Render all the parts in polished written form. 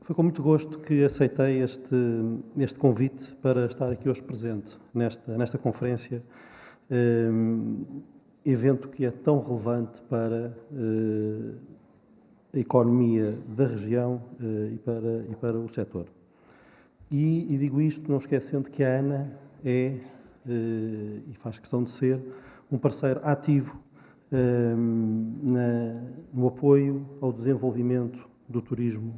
Foi com muito gosto que aceitei este convite para estar aqui hoje presente nesta conferência, evento que é tão relevante para a economia da região e para o setor. E digo isto não esquecendo que a ANA é, e faz questão de ser, um parceiro ativo no apoio ao desenvolvimento do turismo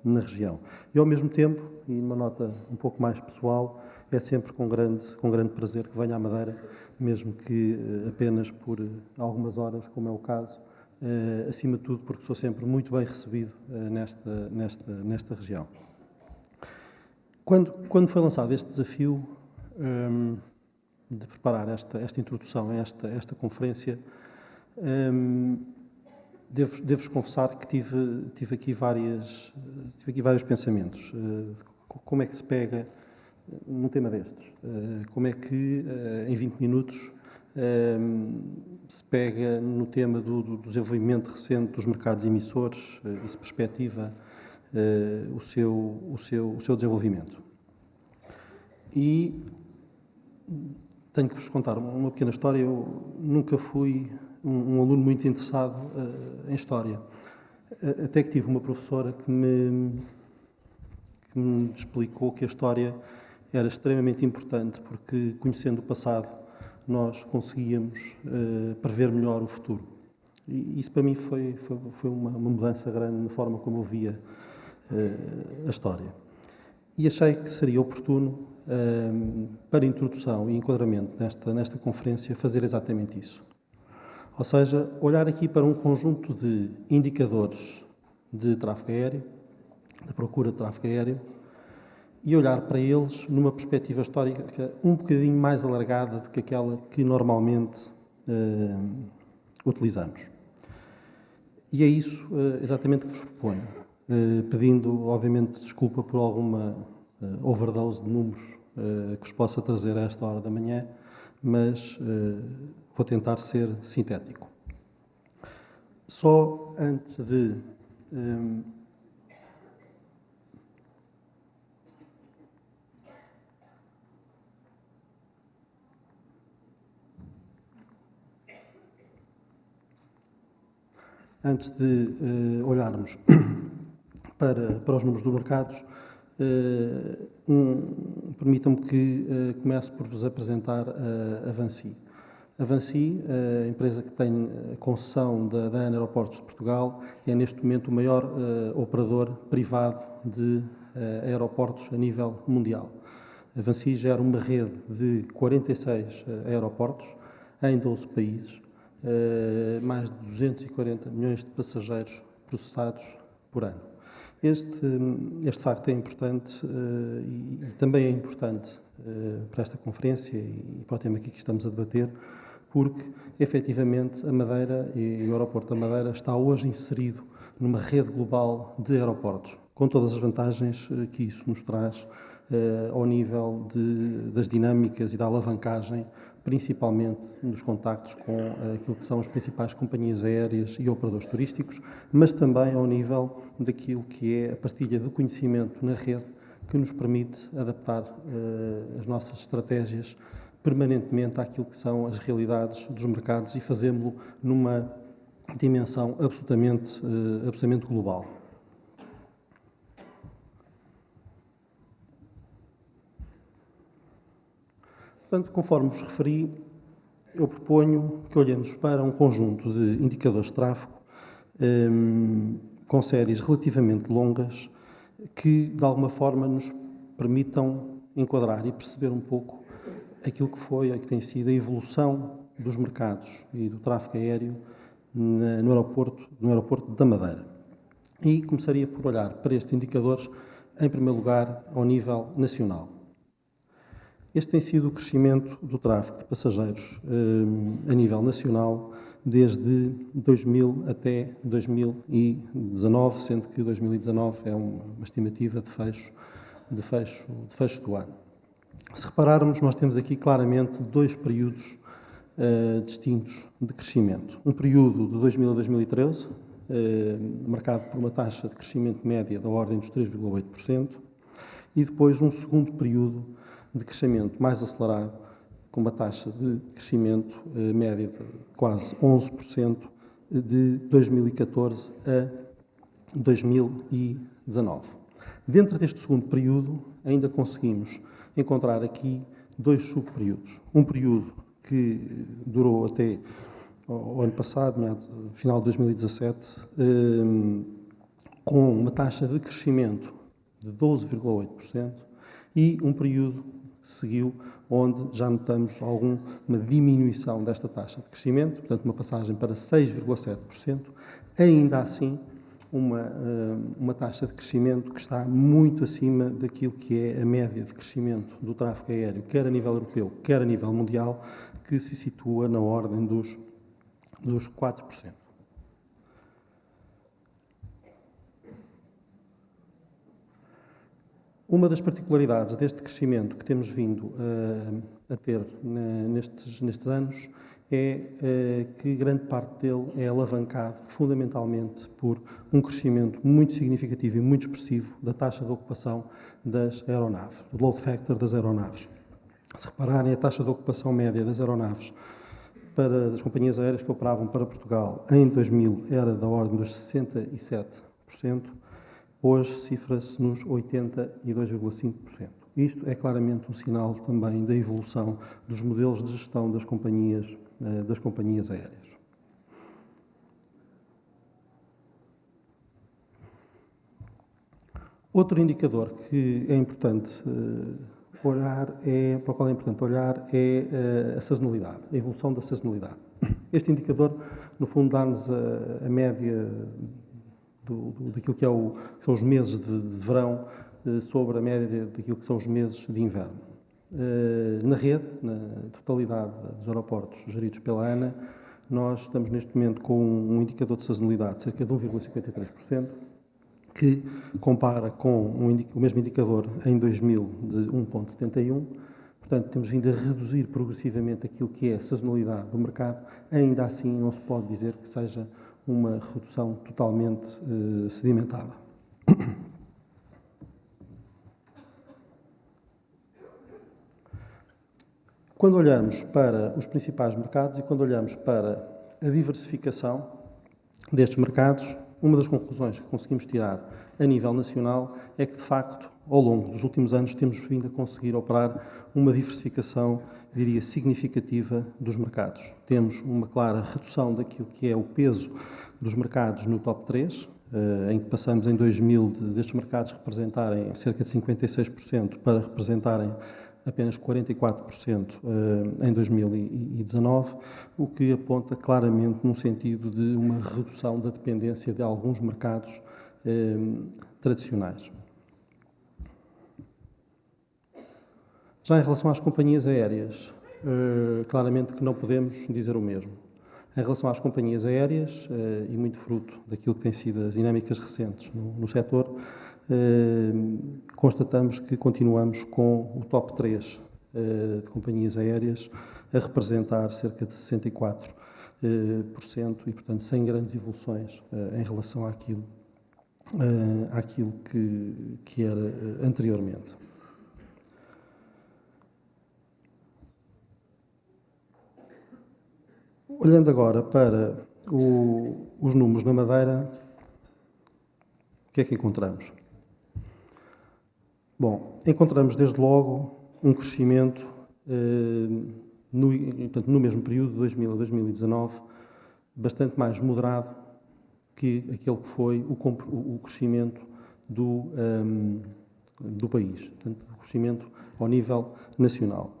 na região. E, ao mesmo tempo, e numa nota um pouco mais pessoal, é sempre com grande prazer que venho à Madeira, mesmo que apenas por algumas horas, como é o caso, acima de tudo porque sou sempre muito bem recebido nesta região. Quando foi lançado este desafio de preparar esta introdução a esta conferência, devo-vos confessar que tive aqui vários pensamentos. Como é que se pega num tema destes? Como é que, em 20 minutos, se pega no tema do desenvolvimento recente dos mercados emissores e se perspectiva o seu desenvolvimento? E tenho que vos contar uma pequena história. Eu nunca fui um aluno muito interessado em história, até que tive uma professora que me explicou que a história era extremamente importante porque, conhecendo o passado, nós conseguíamos prever melhor o futuro. E isso para mim foi uma mudança grande na forma como eu via a história. E achei que seria oportuno, para introdução e enquadramento nesta conferência, fazer exatamente isso. Ou seja, olhar aqui para um conjunto de indicadores de tráfego aéreo, da procura de tráfego aéreo, e olhar para eles numa perspectiva histórica um bocadinho mais alargada do que aquela que normalmente utilizamos. E é isso exatamente que vos proponho, pedindo, obviamente, desculpa por alguma overdose de números que vos possa trazer a esta hora da manhã, mas vou tentar ser sintético. Só antes de olharmos para os números dos mercados, permitam-me que comece por vos apresentar a Vinci. A Vinci, a empresa que tem a concessão da ANA Aeroportos de Portugal, é neste momento o maior operador privado de aeroportos a nível mundial. A Vinci gera uma rede de 46 aeroportos em 12 países, mais de 240 milhões de passageiros processados por ano. Este facto é importante e também é importante para esta conferência e para o tema que aqui estamos a debater, porque, efetivamente, a Madeira e o aeroporto da Madeira está hoje inserido numa rede global de aeroportos, com todas as vantagens que isso nos traz ao nível das dinâmicas e da alavancagem, principalmente nos contactos com aquilo que são as principais companhias aéreas e operadores turísticos, mas também ao nível daquilo que é a partilha do conhecimento na rede, que nos permite adaptar as nossas estratégias permanentemente àquilo que são as realidades dos mercados e fazê-lo numa dimensão absolutamente global. Portanto, conforme vos referi, eu proponho que olhemos para um conjunto de indicadores de tráfego com séries relativamente longas que, de alguma forma, nos permitam enquadrar e perceber um pouco aquilo que foi e que tem sido a evolução dos mercados e do tráfego aéreo no aeroporto da Madeira. E começaria por olhar para estes indicadores, em primeiro lugar, ao nível nacional. Este tem sido o crescimento do tráfego de passageiros a nível nacional desde 2000 até 2019, sendo que 2019 é uma estimativa de fecho do ano. Se repararmos, nós temos aqui claramente dois períodos distintos de crescimento. Um período de 2000 a 2013, marcado por uma taxa de crescimento média da ordem dos 3,8%, e depois um segundo período de crescimento mais acelerado, com uma taxa de crescimento média de quase 11% de 2014 a 2019. Dentro deste segundo período, ainda conseguimos encontrar aqui dois subperíodos. Um período que durou até ao ano passado, final de 2017, com uma taxa de crescimento de 12,8%, e um período que seguiu, onde já notamos alguma diminuição desta taxa de crescimento, portanto uma passagem para 6,7%, ainda assim uma taxa de crescimento que está muito acima daquilo que é a média de crescimento do tráfego aéreo, quer a nível europeu, quer a nível mundial, que se situa na ordem dos 4%. Uma das particularidades deste crescimento que temos vindo a ter nestes anos é que grande parte dele é alavancado fundamentalmente por um crescimento muito significativo e muito expressivo da taxa de ocupação das aeronaves, do load factor das aeronaves. Se repararem, a taxa de ocupação média das aeronaves das companhias aéreas que operavam para Portugal em 2000 era da ordem dos 67%, hoje cifra-se nos 82,5%. Isto é claramente um sinal também da evolução dos modelos de gestão das companhias aéreas. Outro indicador que é importante para o qual é importante olhar é a sazonalidade, a evolução da sazonalidade. Este indicador, no fundo, dá-nos a média daquilo que são os meses de verão sobre a média daquilo que são os meses de inverno. Na rede, na totalidade dos aeroportos geridos pela ANA, nós estamos neste momento com um indicador de sazonalidade de cerca de 1,53%, que compara com o mesmo indicador em 2000 de 1,71%. Portanto, temos vindo a reduzir progressivamente aquilo que é a sazonalidade do mercado. Ainda assim, não se pode dizer que seja uma redução totalmente sedimentada. Quando olhamos para os principais mercados e quando olhamos para a diversificação destes mercados, uma das conclusões que conseguimos tirar a nível nacional é que, de facto, ao longo dos últimos anos temos vindo a conseguir operar uma diversificação, diria, significativa dos mercados. Temos uma clara redução daquilo que é o peso dos mercados no top 3, em que passamos em 2000 destes mercados representarem cerca de 56% para representarem apenas 44% em 2019, o que aponta claramente no sentido de uma redução da dependência de alguns mercados tradicionais. Já em relação às companhias aéreas, claramente que não podemos dizer o mesmo. Em relação às companhias aéreas, e muito fruto daquilo que têm sido as dinâmicas recentes no setor, constatamos que continuamos com o top 3 de companhias aéreas a representar cerca de 64% e, portanto, sem grandes evoluções em relação àquilo que era anteriormente. Olhando agora para os números na Madeira, o que é que encontramos? Bom, encontramos desde logo um crescimento, no mesmo período, de 2000 a 2019, bastante mais moderado que aquele que foi o crescimento do país, portanto, o crescimento ao nível nacional.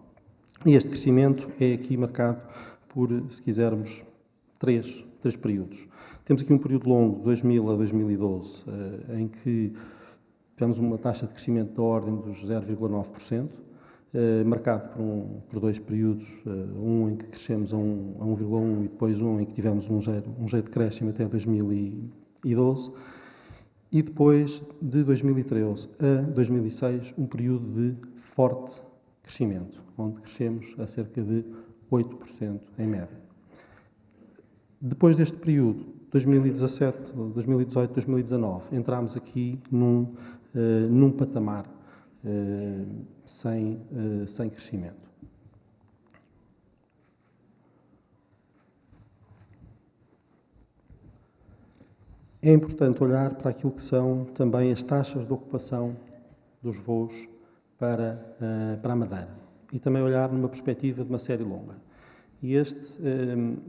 E este crescimento é aqui marcado por, se quisermos, três períodos. Temos aqui um período longo, de 2000 a 2012, em que tivemos uma taxa de crescimento da ordem dos 0,9%, marcado por dois períodos, um em que crescemos a 1,1 e depois um em que tivemos um jeito de crescimento até 2012, e depois, de 2013 a 2006, um período de forte crescimento, onde crescemos a cerca de 8% em média. Depois deste período, 2017, 2018, 2019, entramos aqui num patamar sem crescimento. É importante olhar para aquilo que são também as taxas de ocupação dos voos para a Madeira e também olhar numa perspectiva de uma série longa. E este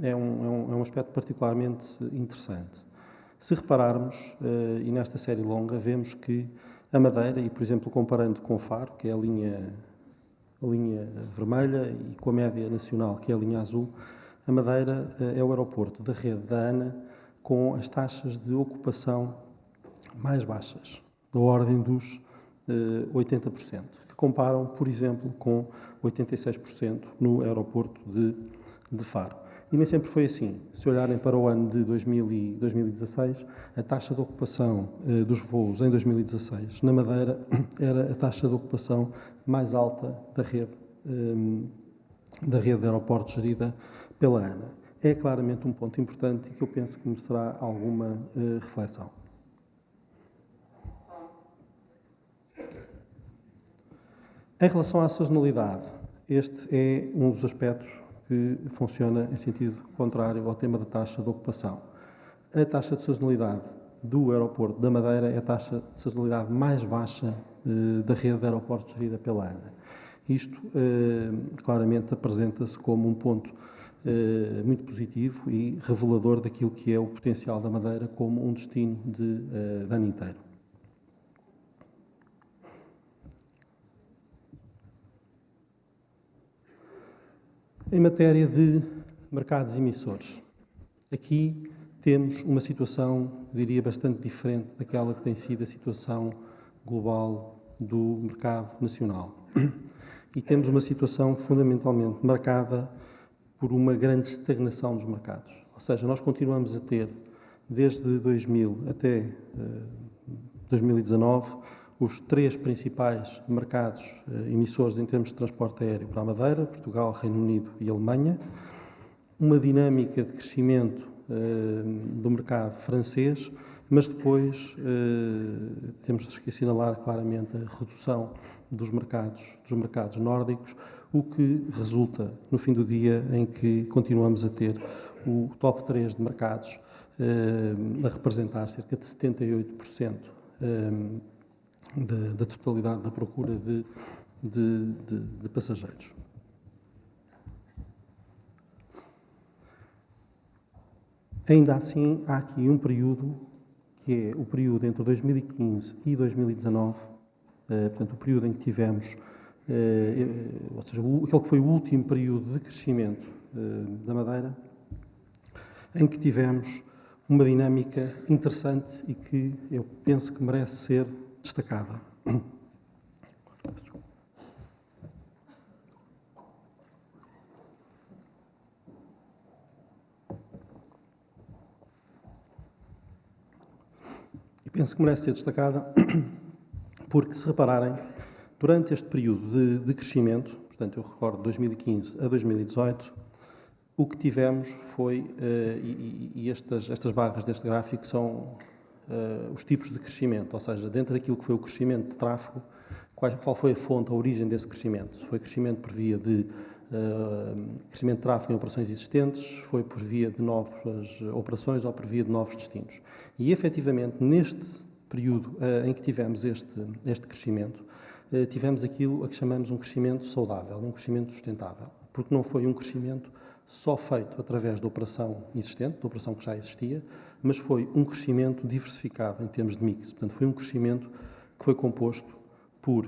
é um aspecto particularmente interessante. Se repararmos, e nesta série longa, vemos que a Madeira, e por exemplo comparando com o Faro, que é a linha vermelha, e com a média nacional, que é a linha azul, a Madeira é o aeroporto da rede da ANA com as taxas de ocupação mais baixas, da ordem dos 80%, que comparam, por exemplo, com 86% no aeroporto de Faro. E nem sempre foi assim. Se olharem para o ano de 2016, a taxa de ocupação dos voos em 2016 na Madeira era a taxa de ocupação mais alta da rede de aeroportos gerida pela ANA. É claramente um ponto importante e que eu penso que merecerá alguma reflexão. Em relação à sazonalidade, este é um dos aspectos que funciona em sentido contrário ao tema da taxa de ocupação. A taxa de sazonalidade do aeroporto da Madeira é a taxa de sazonalidade mais baixa da rede de aeroportos gerida pela ANA. Isto claramente apresenta-se como um ponto muito positivo e revelador daquilo que é o potencial da Madeira como um destino de ano inteiro. Em matéria de mercados emissores, aqui temos uma situação, diria, bastante diferente daquela que tem sido a situação global do mercado nacional. E temos uma situação fundamentalmente marcada por uma grande estagnação dos mercados. Ou seja, nós continuamos a ter, desde 2000 até 2019, os três principais mercados emissores em termos de transporte aéreo para a Madeira, Portugal, Reino Unido e Alemanha, uma dinâmica de crescimento do mercado francês, mas depois temos que assinalar claramente a redução dos mercados nórdicos, o que resulta, no fim do dia, em que continuamos a ter o top 3 de mercados a representar cerca de 78% da totalidade da procura de passageiros. Ainda assim, há aqui um período, que é o período entre 2015 e 2019, portanto, o período em que tivemos, ou seja, aquele que foi o último período de crescimento da Madeira, em que tivemos uma dinâmica interessante e que eu penso que merece ser destacada. E penso que merece ser destacada porque, se repararem, durante este período de crescimento, portanto, eu recordo de 2015 a 2018, o que tivemos foi, e estas barras deste gráfico são os tipos de crescimento, ou seja, dentro daquilo que foi o crescimento de tráfego, qual foi a fonte, a origem desse crescimento? Se foi crescimento por via de crescimento de tráfego em operações existentes, foi por via de novas operações ou por via de novos destinos. E, efetivamente, neste período em que tivemos este crescimento, tivemos aquilo a que chamamos um crescimento saudável, um crescimento sustentável, porque não foi um crescimento só feito através da operação existente, da operação que já existia, mas foi um crescimento diversificado em termos de mix. Portanto, foi um crescimento que foi composto por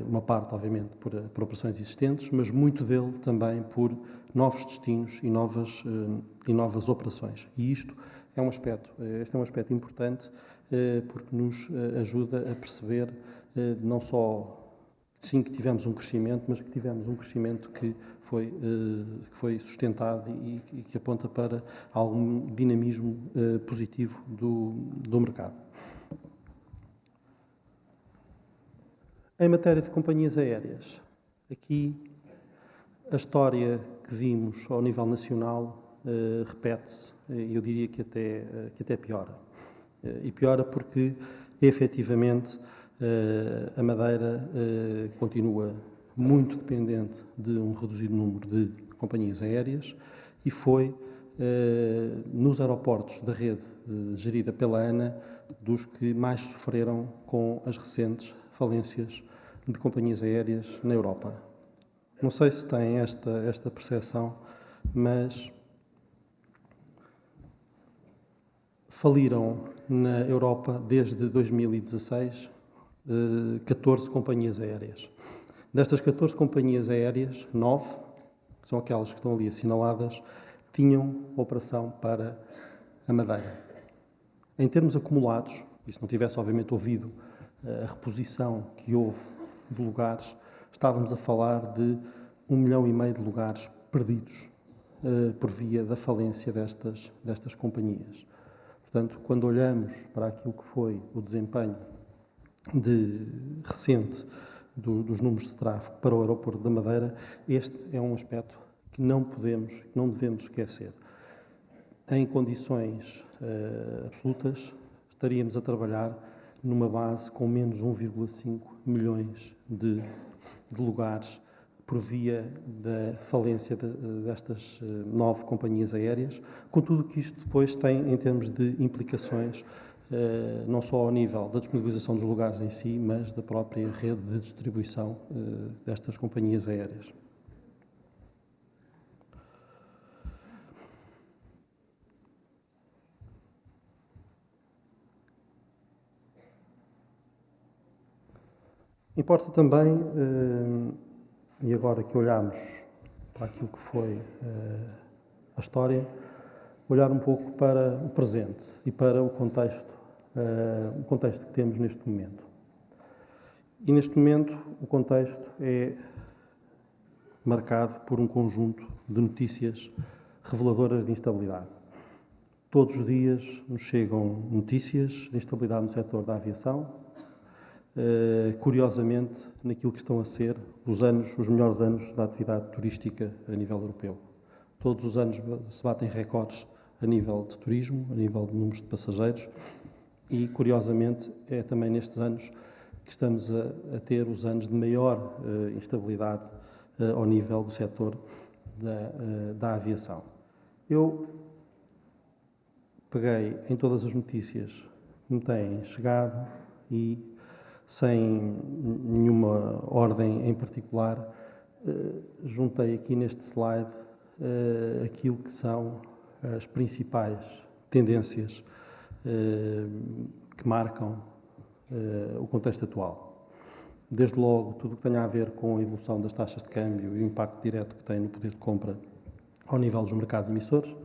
uma parte, obviamente, por operações existentes, mas muito dele também por novos destinos e novas operações. E isto é um aspecto importante porque nos ajuda a perceber não só sim que tivemos um crescimento, mas que tivemos um crescimento que foi sustentado e que aponta para algum dinamismo positivo do mercado. Em matéria de companhias aéreas, aqui a história que vimos ao nível nacional repete-se, e eu diria que até piora. E piora porque, efetivamente, a Madeira continua muito dependente de um reduzido número de companhias aéreas e foi, nos aeroportos da rede gerida pela ANA, dos que mais sofreram com as recentes falências de companhias aéreas na Europa. Não sei se têm esta percepção, mas faliram na Europa desde 2016 14 companhias aéreas. Destas 14 companhias aéreas, 9, que são aquelas que estão ali assinaladas, tinham operação para a Madeira. Em termos acumulados, e se não tivesse obviamente ouvido a reposição que houve de lugares, estávamos a falar de 1,5 milhão de lugares perdidos por via da falência destas companhias. Portanto, quando olhamos para aquilo que foi o desempenho recente dos números de tráfego para o aeroporto da Madeira, este é um aspecto que não devemos esquecer. Em condições absolutas, estaríamos a trabalhar numa base com menos 1,5 milhões de lugares por via da falência destas 9 companhias aéreas, com tudo o que isto depois tem em termos de implicações, não só ao nível da disponibilização dos lugares em si, mas da própria rede de distribuição destas companhias aéreas. Importa também, e agora que olhamos para aquilo que foi a história, olhar um pouco para o presente e para o contexto que temos neste momento. E neste momento o contexto é marcado por um conjunto de notícias reveladoras de instabilidade. Todos os dias nos chegam notícias de instabilidade no setor da aviação, curiosamente naquilo que estão a ser os melhores anos da atividade turística a nível europeu. Todos os anos se batem recordes a nível de turismo, a nível de números de passageiros e, curiosamente, é também nestes anos que estamos a ter os anos de maior instabilidade ao nível do setor da aviação. Eu peguei em todas as notícias que me têm chegado e, sem nenhuma ordem em particular, juntei aqui neste slide aquilo que são as principais tendências que marcam o contexto atual. Desde logo, tudo o que tenha a ver com a evolução das taxas de câmbio e o impacto direto que tem no poder de compra ao nível dos mercados emissores,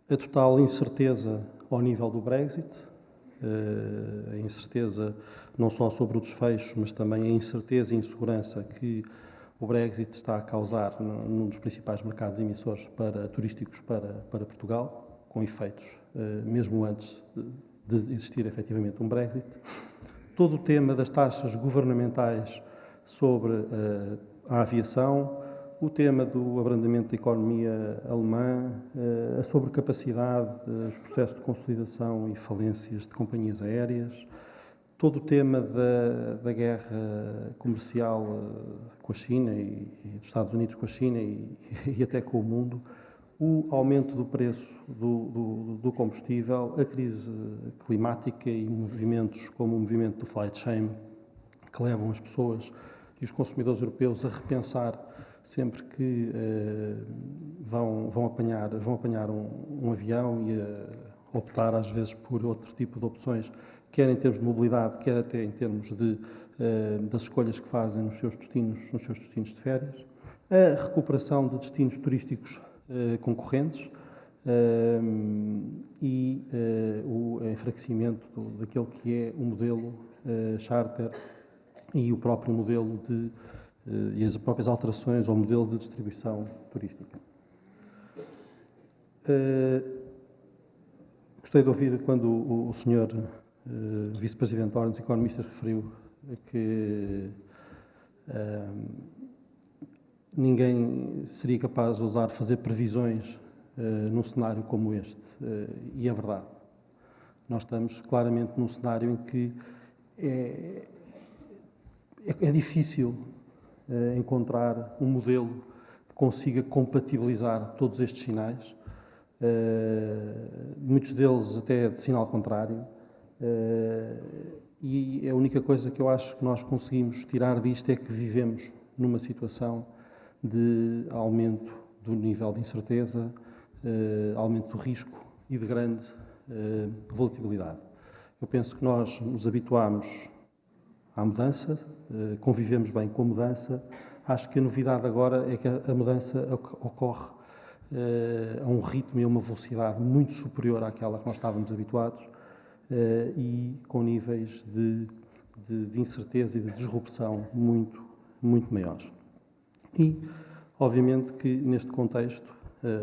a total incerteza ao nível do Brexit, a incerteza não só sobre o desfecho, mas também a incerteza e insegurança que o Brexit está a causar num dos principais mercados emissores turísticos para Portugal, com efeitos mesmo antes de existir efetivamente um Brexit. Todo o tema das taxas governamentais sobre a aviação, o tema do abrandamento da economia alemã, a sobrecapacidade, os processos de consolidação e falências de companhias aéreas, todo o tema da guerra comercial com a China e dos Estados Unidos com a China e até com o mundo, o aumento do preço do combustível, a crise climática e movimentos como o movimento do flight shame, que levam as pessoas e os consumidores europeus a repensar sempre que vão apanhar um avião e a optar às vezes por outro tipo de opções, quer em termos de mobilidade, quer até em termos das escolhas que fazem nos seus destinos de férias, a recuperação de destinos turísticos concorrentes e o enfraquecimento daquele que é o modelo charter e o próprio modelo e as próprias alterações ao modelo de distribuição turística. Gostei de ouvir quando o Sr. Vice-Presidente da Ordem dos Economistas referiu que ninguém seria capaz de ousar fazer previsões num cenário como este. E é verdade. Nós estamos claramente num cenário em que é difícil encontrar um modelo que consiga compatibilizar todos estes sinais, muitos deles até de sinal contrário, e a única coisa que eu acho que nós conseguimos tirar disto é que vivemos numa situação de aumento do nível de incerteza, aumento do risco e de grande volatilidade. Eu penso que nós nos habituámos à mudança, convivemos bem com a mudança. Acho que a novidade agora é que a mudança ocorre a um ritmo e a uma velocidade muito superior àquela que nós estávamos habituados e com níveis de incerteza e de disrupção muito, muito maiores. E, obviamente, que neste contexto,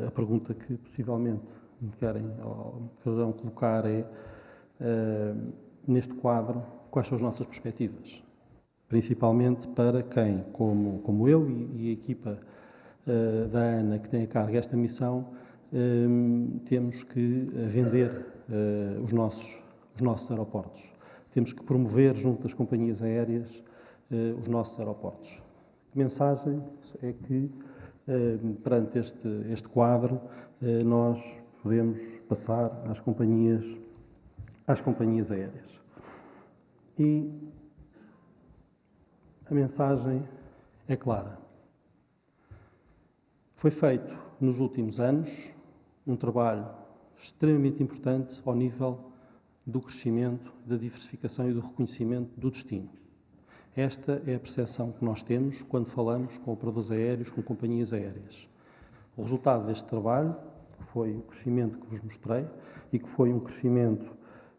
a pergunta que possivelmente me querem colocar é, neste quadro, quais são as nossas perspectivas? Principalmente para quem, como eu e a equipa da ANA, que tem a cargo esta missão, temos que vender os nossos aeroportos. Temos que promover, junto das companhias aéreas, os nossos aeroportos. Que mensagem é que, perante este quadro, nós podemos passar às companhias aéreas? E a mensagem é clara. Foi feito, nos últimos anos, um trabalho extremamente importante ao nível do crescimento, da diversificação e do reconhecimento do destino. Esta é a percepção que nós temos quando falamos com operadores aéreos, com companhias aéreas. O resultado deste trabalho foi o crescimento que vos mostrei e que foi um crescimento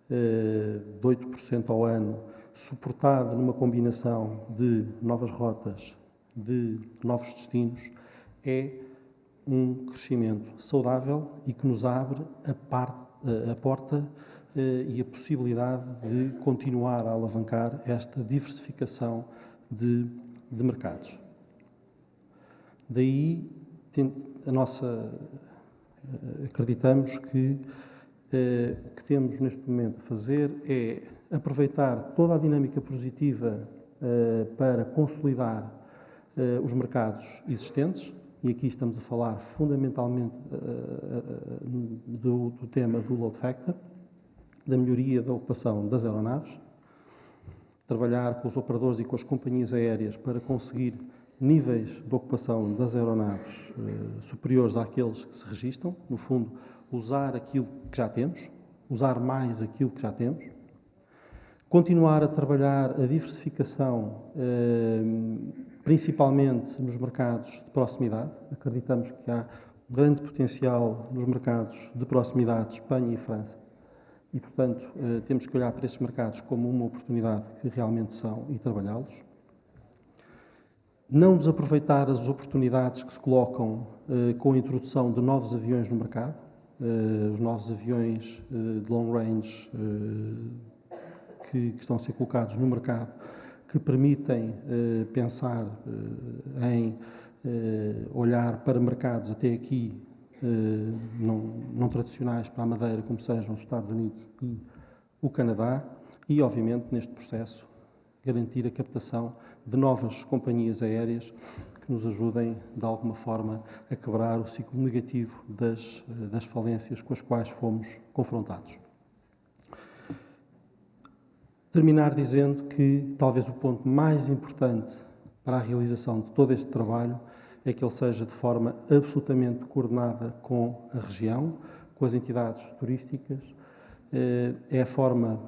de 8% ao ano, suportado numa combinação de novas rotas, de novos destinos, é um crescimento saudável e que nos abre a porta e a possibilidade de continuar a alavancar esta diversificação de mercados. Daí, acreditamos que o que temos neste momento a fazer é aproveitar toda a dinâmica positiva para consolidar os mercados existentes, e aqui estamos a falar fundamentalmente do tema do load factor, da melhoria da ocupação das aeronaves, trabalhar com os operadores e com as companhias aéreas para conseguir níveis de ocupação das aeronaves superiores àqueles que se registram, no fundo, usar aquilo que já temos, usar mais aquilo que já temos, continuar a trabalhar a diversificação, principalmente nos mercados de proximidade. Acreditamos que há um grande potencial nos mercados de proximidade, Espanha e França, e, portanto, temos que olhar para esses mercados como uma oportunidade que realmente são e trabalhá-los. Não desaproveitar as oportunidades que se colocam com a introdução de novos aviões no mercado, os novos aviões de long range que estão a ser colocados no mercado, que permitem pensar em olhar para mercados até aqui não tradicionais para a Madeira, como sejam os Estados Unidos e o Canadá, e, obviamente, neste processo, garantir a captação de novas companhias aéreas que nos ajudem, de alguma forma, a quebrar o ciclo negativo das falências com as quais fomos confrontados. Terminar dizendo que talvez o ponto mais importante para a realização de todo este trabalho é que ele seja de forma absolutamente coordenada com a região, com as entidades turísticas. É a forma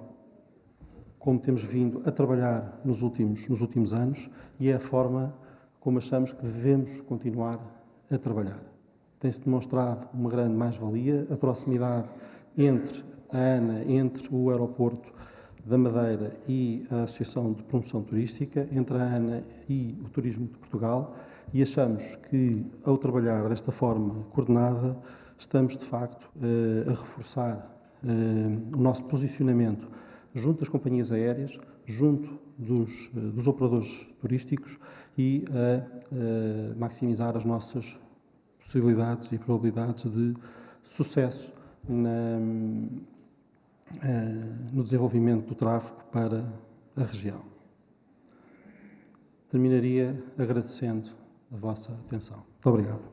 como temos vindo a trabalhar nos últimos anos e é a forma como achamos que devemos continuar a trabalhar. Tem-se demonstrado uma grande mais-valia, a proximidade entre a ANA, entre o aeroporto da Madeira e a Associação de Promoção Turística, entre a ANA e o Turismo de Portugal, e achamos que, ao trabalhar desta forma coordenada, estamos, de facto, a reforçar o nosso posicionamento junto das companhias aéreas, junto dos operadores turísticos e a maximizar as nossas possibilidades e probabilidades de sucesso no desenvolvimento do tráfego para a região. Terminaria agradecendo a vossa atenção. Muito obrigado.